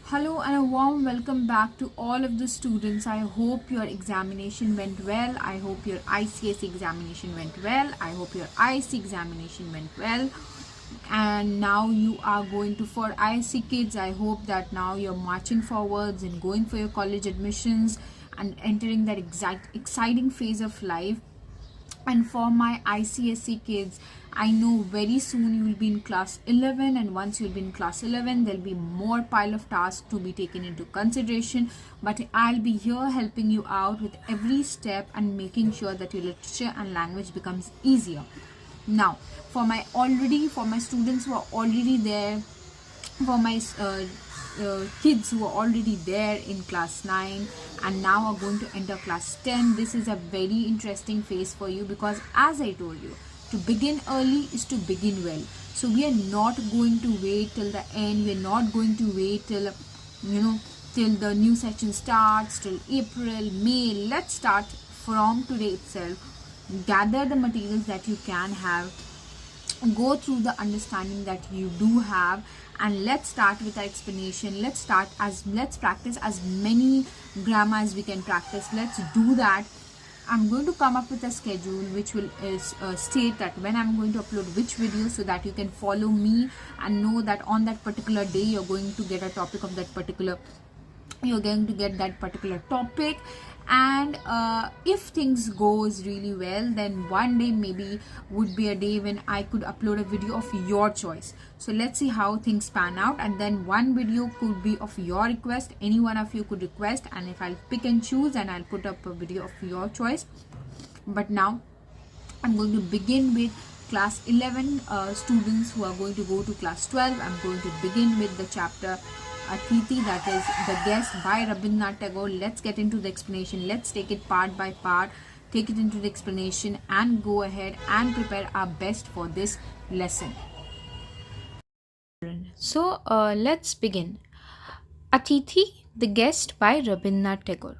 Hello and a warm welcome back to all of the students. I hope your examination went well. I hope your ICS examination went well. I hope your IC examination went well. And now you are going to for IC kids. I hope that now you're marching forwards and going for your college admissions and entering that exciting phase of life. And for my ICSE kids, I know very soon you will be in class 11, and once you'll be in class 11 there'll be more pile of tasks to be taken into consideration, but I'll be here helping you out with every step and making sure that your literature and language becomes easier. Now for my students who are already there, for my kids who are already there in class 9 and now are going to enter class 10, this is a very interesting phase for you, because as I told you, to begin early is to begin well. So we are not going to wait till the end. We are not going to wait till till the new session starts, till April, May. Let's start from today itself. Gather the materials that you can have, go through the understanding that you do have, and let's start with our explanation. Let's practice as many grammar as we can practice. Let's do that. I'm going to come up with a schedule which will state that when I'm going to upload which video, so that you can follow me and know that on that particular day you're going to get a topic of that particular topic. And if things goes really well, then one day maybe would be a day when I could upload a video of your choice. So let's see how things pan out, and then one video could be of your request. Any one of you could request, and if I'll pick and choose, and I'll put up a video of your choice. But now I'm going to begin with class 11 students who are going to go to class 12. I'm going to begin with the chapter Atithi, that is The Guest by Rabindranath Tagore. Let's get into the explanation. Let's take it part by part, take it into the explanation, and go ahead and prepare our best for this lesson. So let's begin. Atithi, The Guest by Rabindranath Tagore.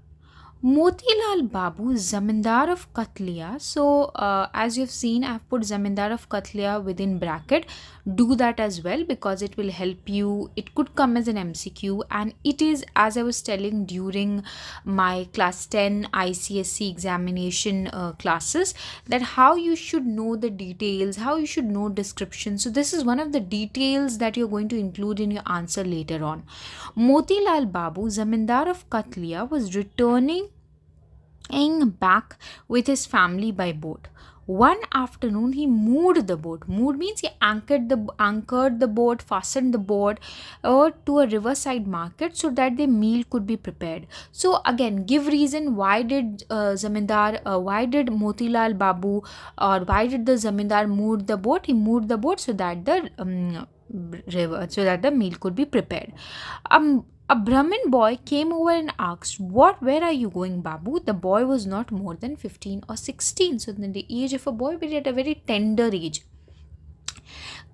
Motilal Babu, Zamindar of Katliya. So, as you've seen, I've put Zamindar of Katliya within bracket. Do that as well, because it will help you. It could come as an MCQ, and it is, as I was telling during my class 10 ICSE examination classes, that how you should know the details, how you should know description. So, this is one of the details that you're going to include in your answer later on. Motilal Babu, Zamindar of Katliya, was returning back with his family by boat. One afternoon, he moored the boat. Moored means he anchored the boat, fastened the boat to a riverside market so that the meal could be prepared. So again, give reason why did why did Motilal Babu, or why did the Zamindar moored the boat? He moored the boat so that the meal could be prepared. A Brahmin boy came over and asked, where are you going, Babu? The boy was not more than 15 or 16. So, in the age of a boy, but at a very tender age.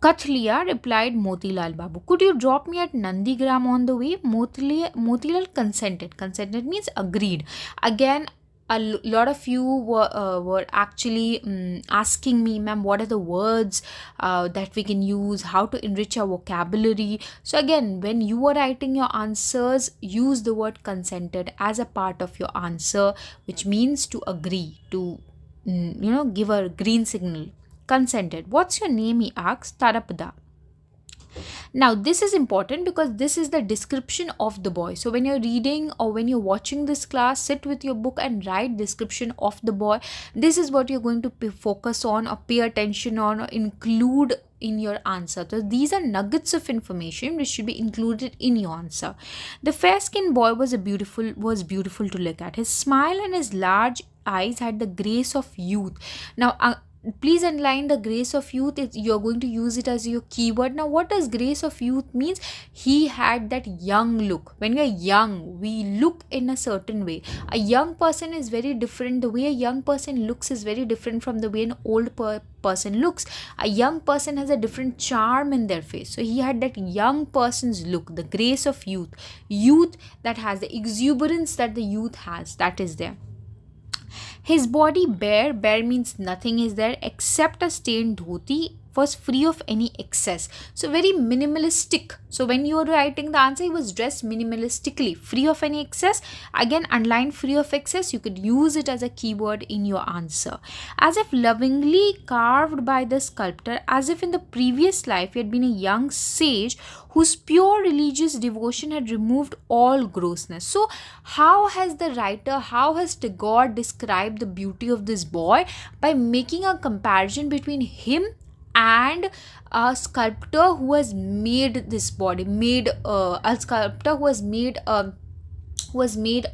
Kathliya, replied Motilal Babu. Could you drop me at Nandigram on the way? Motilal consented. Consented means agreed. Again, a lot of you were actually asking me, ma'am, what are the words that we can use, how to enrich our vocabulary. So again, when you are writing your answers, use the word consented as a part of your answer, which means to agree, to give a green signal. Consented. What's your name? He asked. Tarapada. Now, this is important because this is the description of the boy. So, when you're reading or when you're watching this class, sit with your book and write description of the boy. This is what you're going to focus on or pay attention on or include in your answer. So, these are nuggets of information which should be included in your answer. The fair-skinned boy was beautiful to look at. His smile and his large eyes had the grace of youth. Now, please underline the grace of youth. You're going to use it as your keyword. Now, what does grace of youth means? He had that young look. When we are young, we look in a certain way. A young person is very different. The way a young person looks is very different from the way an old person looks. A young person has a different charm in their face. So he had that young person's look, the grace of youth. Youth that has the exuberance that the youth has, that is there. His body bare means nothing is there except a stained dhoti was free of any excess. So very minimalistic. So when you were writing the answer, he was dressed minimalistically, free of any excess. Again, underline free of excess. You could use it as a keyword in your answer. As if lovingly carved by the sculptor, as if in the previous life he had been a young sage whose pure religious devotion had removed all grossness. So how has the writer, how has Tagore described the beauty of this boy? By making a comparison between him and a sculptor who has made this body, a sculptor who has made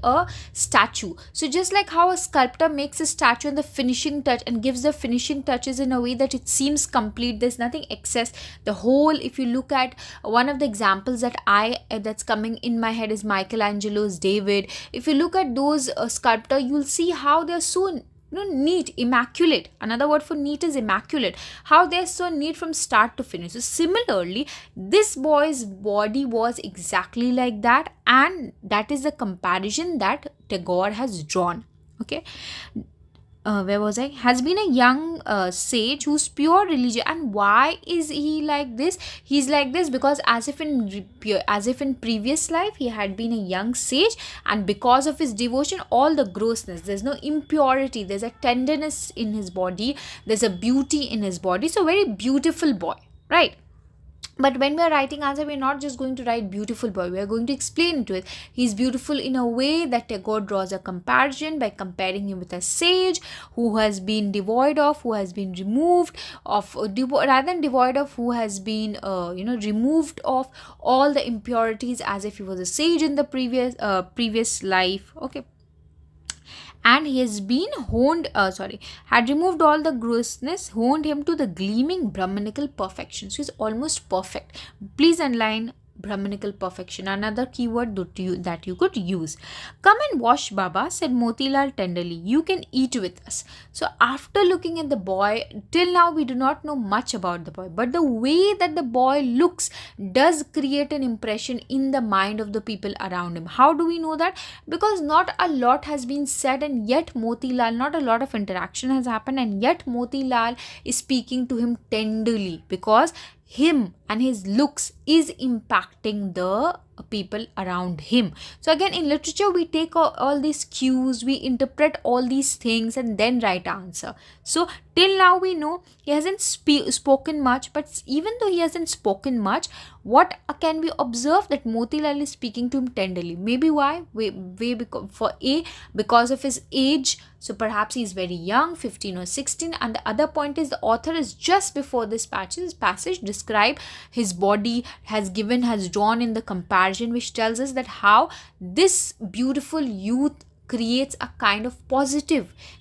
a statue. So just like how a sculptor makes a statue and the finishing touch and gives the finishing touches in a way that it seems complete, there's nothing excess, the whole, if you look at one of the examples that's coming in my head is Michelangelo's David. If you look at those sculptor, you'll see how they're so neat, immaculate. Another word for neat is immaculate. How they're so neat from start to finish. So similarly, this boy's body was exactly like that, and that is the comparison that Tagore has drawn. Okay. Where was I? Has been a young sage who's pure religion. And why is he like this? He's like this because as if in previous life he had been a young sage, and because of his devotion, all the grossness, there's no impurity, there's a tenderness in his body, there's a beauty in his body. So very beautiful boy, right? But when we are writing answer, we are not just going to write beautiful boy. We are going to explain to it. He's beautiful in a way that Tagore draws a comparison by comparing him with a sage who has been devoid of, who has been removed of, rather than devoid of, who has been, removed of all the impurities, as if he was a sage in the previous life. Okay. And he has been had removed all the grossness, honed him to the gleaming Brahmanical perfection. So he's almost perfect. Please underline Brahmanical perfection, another keyword that you could use. Come and wash, Baba, said Motilal tenderly. You can eat with us. So after looking at the boy, till now we do not know much about the boy, but the way that the boy looks does create an impression in the mind of the people around him. How do we know that? Because not a lot has been said, and yet Motilal, not a lot of interaction has happened, and yet Motilal is speaking to him tenderly, because him and his looks is impacting the people around him. So again, in literature, we take all these cues, we interpret all these things and then write answer. So till now we know he hasn't spoken much, but even though he hasn't spoken much, what can we observe? That Motilal is speaking to him tenderly. Maybe why? Because of his age. So perhaps he's very young, 15 or 16. And the other point is, the author is just before this passage describe his body, has drawn in the comparison, which tells us that how this beautiful youth creates a kind of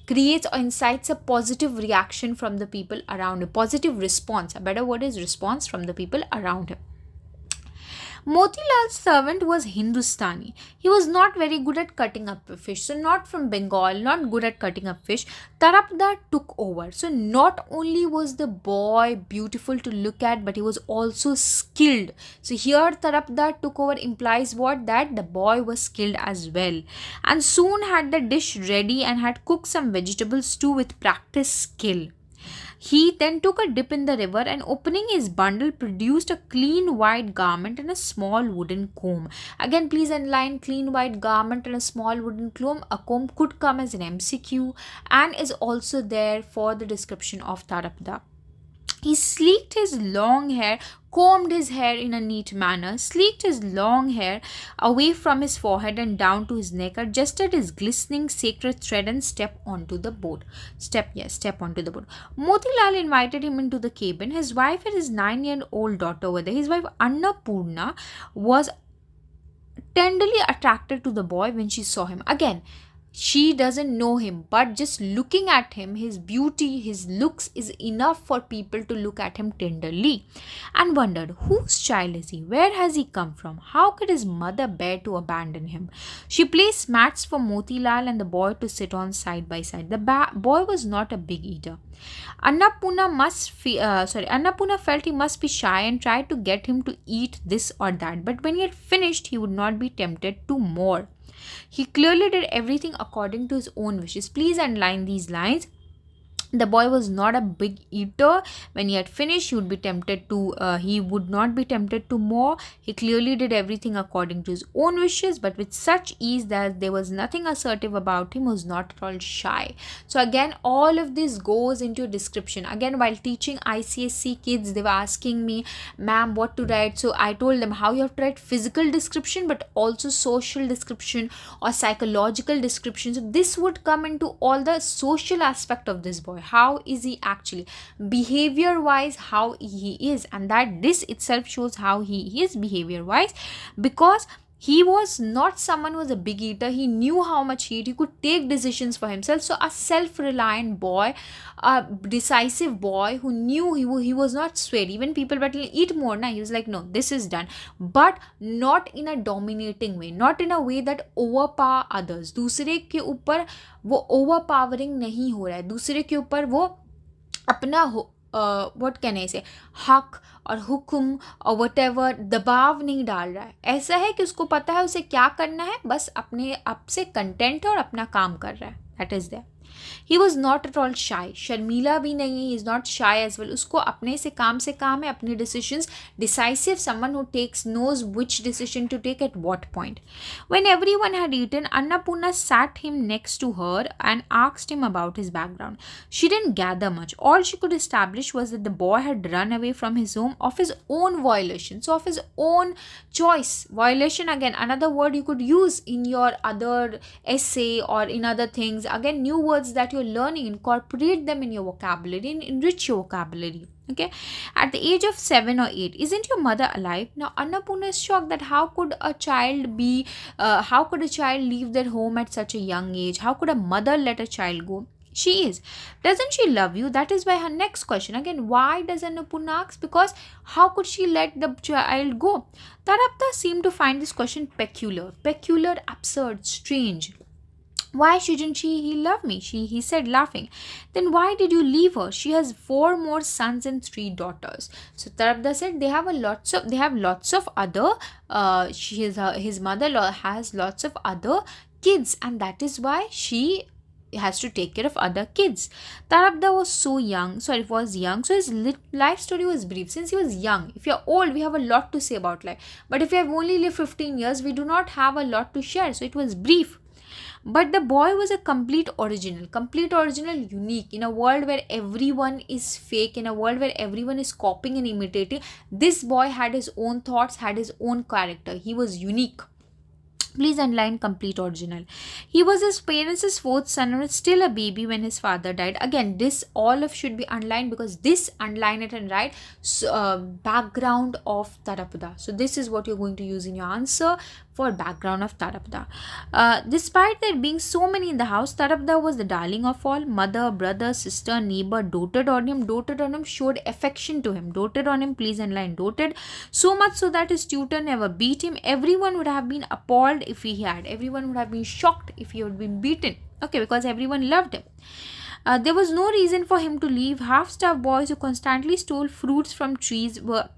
creates or incites a positive reaction from the people around him, positive response. A better word is response from the people around him. Motilal's servant was Hindustani. He was not very good at cutting up fish. So not from Bengal, not good at cutting up fish. Tarapdar took over. So not only was the boy beautiful to look at, but he was also skilled. So here Tarapdar took over implies what? That the boy was skilled as well. And soon had the dish ready and had cooked some vegetable stew with practiced skill. He then took a dip in the river and, opening his bundle, produced a clean white garment and a small wooden comb. Again, please underline clean white garment and a small wooden comb. A comb could come as an MCQ and is also there for the description of Tarapdar. He sleeked his long hair, combed his hair in a neat manner, sleeked his long hair away from his forehead and down to his neck, adjusted his glistening sacred thread and stepped onto the boat. Step onto the boat. Motilal invited him into the cabin. His wife and his 9-year-old daughter were there. His wife Annapurna was tenderly attracted to the boy when she saw him. Again, she doesn't know him, but just looking at him, his beauty, his looks is enough for people to look at him tenderly and wondered, whose child is he? Where has he come from? How could his mother bear to abandon him? She placed mats for Motilal and the boy to sit on side by side. The boy was not a big eater. Annapurna felt he must be shy and tried to get him to eat this or that, but when he had finished, he would not be tempted to more. He clearly did everything according to his own wishes. Please underline these lines. The boy was not a big eater. When he had finished, he would not be tempted to more. He clearly did everything according to his own wishes, but with such ease that there was nothing assertive about him. Was not at all shy. So again, all of this goes into description. Again, while teaching ICSC kids, they were asking me, ma'am, what to write. So I told them how you have to write physical description, but also social description or psychological description. So this would come into all the social aspect of this boy. How is he actually behavior wise, how he is, and that this itself shows how he is behavior wise, because he was not someone who was a big eater. He knew how much he ate. He could take decisions for himself. So a self-reliant boy, a decisive boy who knew he was not swayed. Even people but eat more now, he was like, no, this is done, but not in a dominating way, not in a way that overpower others. दूसरे के ऊपर वो overpowering नहीं हो रहा है, दूसरे के ऊपर वो अपना व्हाट कैन आई से हक और हुक्म और वट एवर दबाव नहीं डाल रहा है. ऐसा है कि उसको पता है उसे क्या करना है, बस अपने आप से कंटेंट है और अपना काम कर रहा है. That is that. He was not at all shy. शर्मीला भी नहीं है. He is not shy as well. उसको अपने से काम है. अपने decisions decisive. Someone who takes knows which decision to take at what point. When everyone had eaten, Annapurna sat him next to her and asked him about his background. She didn't gather much. All she could establish was that the boy had run away from his home of his own violation. So, of his own choice. Violation, again, another word you could use in your other essay or in other things. Again, new words that you're learning, incorporate them in your vocabulary and enrich your vocabulary. Okay, at the age of 7 or 8, isn't your mother alive? Now Annapurna is shocked that how could a child leave their home at such a young age? How could a mother let a child go? She is. Doesn't she love you? That is why her next question. Again, why does Annapurna ask? Because how could she let the child go? Tarapta seemed to find this question peculiar, absurd, strange. Why shouldn't he love me? He said, laughing. Then why did you leave her? She has 4 more sons and 3 daughters. So Tarabda said they have lots of other his mother has lots of other kids, and that is why she has to take care of other kids. Tarabda was young, so his life story was brief. Since he was young, if you're old, we have a lot to say about life. But if you have only lived 15 years, we do not have a lot to share. So it was brief. But the boy was a complete original, unique. In a world where everyone is fake, in a world where everyone is copying and imitating, this boy had his own thoughts, had his own character. He was unique. Please underline complete original. He was his parents' 4th son and was still a baby when his father died. Again, this all of should be underlined because this, underline it and write background of Tarapada. So this is what you're going to use in your answer for background of Tarapada. Despite there being so many in the house, Tarapada was the darling of all. Mother, brother, sister, neighbor doted on him, showed affection to him. Doted on him, please underline doted. So much so that his tutor never beat him. Everyone would have been appalled if he had. Everyone would have been shocked if he had been beaten. Okay, because everyone loved him. There was no reason for him to leave. Half-starved boys who constantly stole fruits from trees were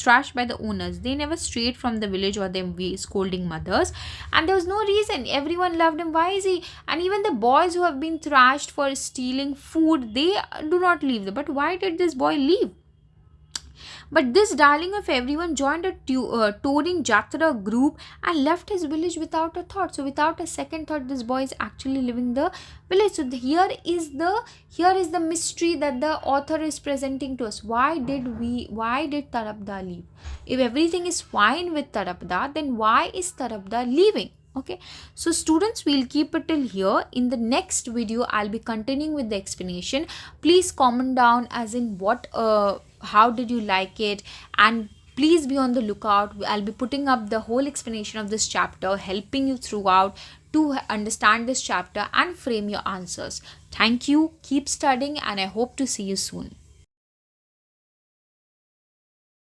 thrashed by the owners. They never strayed from the village or their scolding mothers. And there was no reason. Everyone loved him. Why is he? And even the boys who have been thrashed for stealing food, they do not leave. But why did this boy leave? But this darling of everyone joined a touring Jatra group and left his village without a thought. So without a second thought, this boy is actually leaving the village. So here is the mystery that the author is presenting to us. Why did Tarabda leave? If everything is fine with Tarabda, then why is Tarabda leaving? Okay, so students, we'll keep it till here. In the next video, I'll be continuing with the explanation. Please comment down as in how did you like it, and please be on the lookout. I'll be putting up the whole explanation of this chapter, helping you throughout to understand this chapter and frame your answers. Thank you, keep studying, and I hope to see you soon.